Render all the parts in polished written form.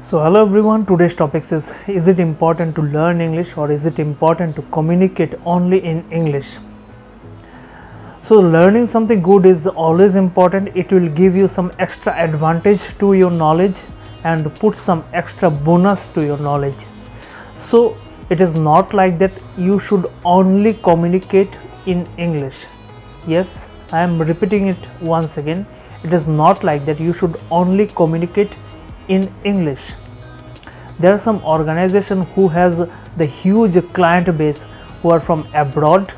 So hello everyone, today's topic is it important to learn English or is it important to communicate only in English? So learning something good is always important. It will give you some extra advantage to your knowledge and put some extra bonus to your knowledge. So it is not like that you should only communicate in English. Yes, I am repeating it once again. It is not like that you should only communicate in English. There are some organization who has the huge client base who are from abroad.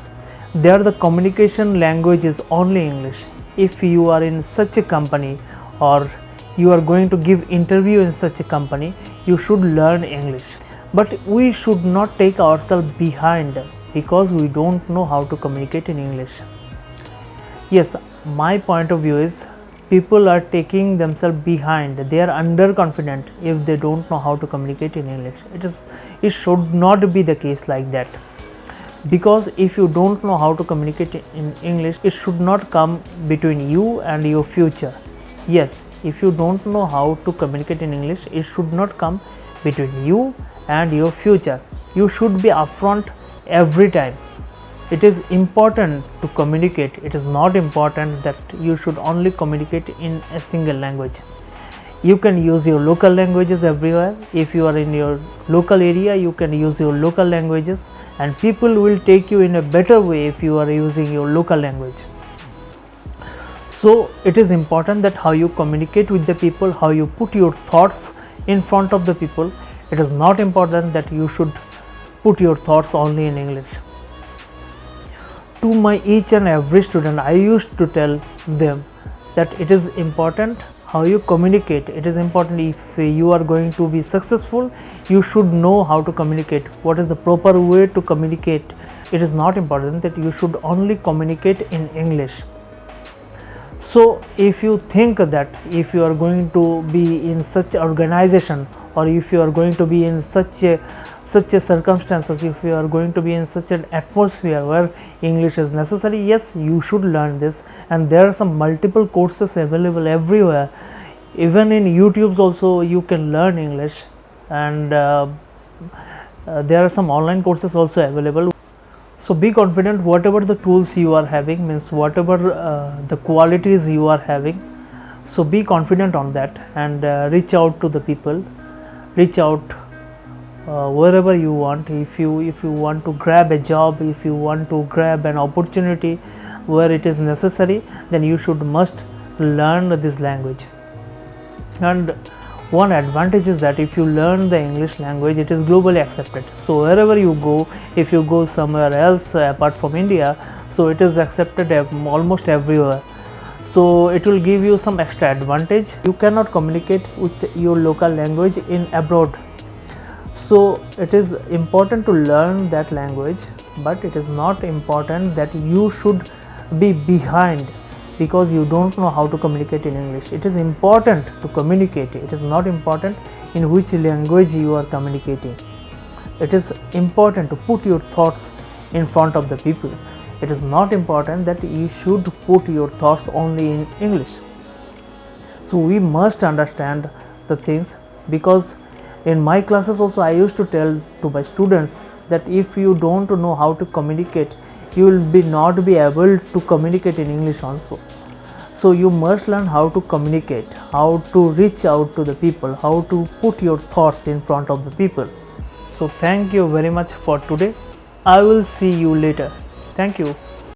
There the communication language is only English. If you are in such a company or you are going to give interview in such a company, you should learn English. But we should not take ourselves behind because we don't know how to communicate in English. Yes, my point of view is people are taking themselves behind. They are underconfident if they don't know how to communicate in English. It should not be the case like that, because if you don't know how to communicate in English, it should not come between you and your future. Yes, if you don't know how to communicate in English, it should not come between you and your future. You should be upfront every time. It is important to communicate. It is not important that you should only communicate in a single language. You can use your local languages everywhere. If you are in your local area, you can use your local languages and people will take you in a better way if you are using your local language. So it is important that how you communicate with the people, how you put your thoughts in front of the people. It is not important that you should put your thoughts only in English. To my each and every student, I used to tell them that it is important how you communicate. It is important if you are going to be successful, you should know how to communicate. What is the proper way to communicate? It is not important that you should only communicate in English. So if you think that if you are going to be in such organization or if you are going to be in such a circumstances, if you are going to be in such an atmosphere where English is necessary, yes, you should learn this, and there are some multiple courses available everywhere. Even in YouTube also you can learn English, and there are some online courses also available. So be confident whatever the tools you are having, means whatever the qualities you are having. So be confident on that and reach out to the people, reach out wherever you want. If you want to grab a job, if you want to grab an opportunity where it is necessary, then you should must learn this language. And one advantage is that if you learn the English language, it is globally accepted. So wherever you go, if you go somewhere else apart from India, so it is accepted almost everywhere. So it will give you some extra advantage. You cannot communicate with your local language in abroad. So it is important to learn that language, but it is not important that you should be behind because you don't know how to communicate in English. It is important to communicate. It is not important in which language you are communicating. It is important to put your thoughts in front of the people. It is not important that you should put your thoughts only in English. So we must understand the things, because in my classes also I used to tell to my students that if you don't know how to communicate, you will not be able to communicate in English also. So you must learn how to communicate, how to reach out to the people, how to put your thoughts in front of the people. So thank you very much for today. I will see you later. Thank you.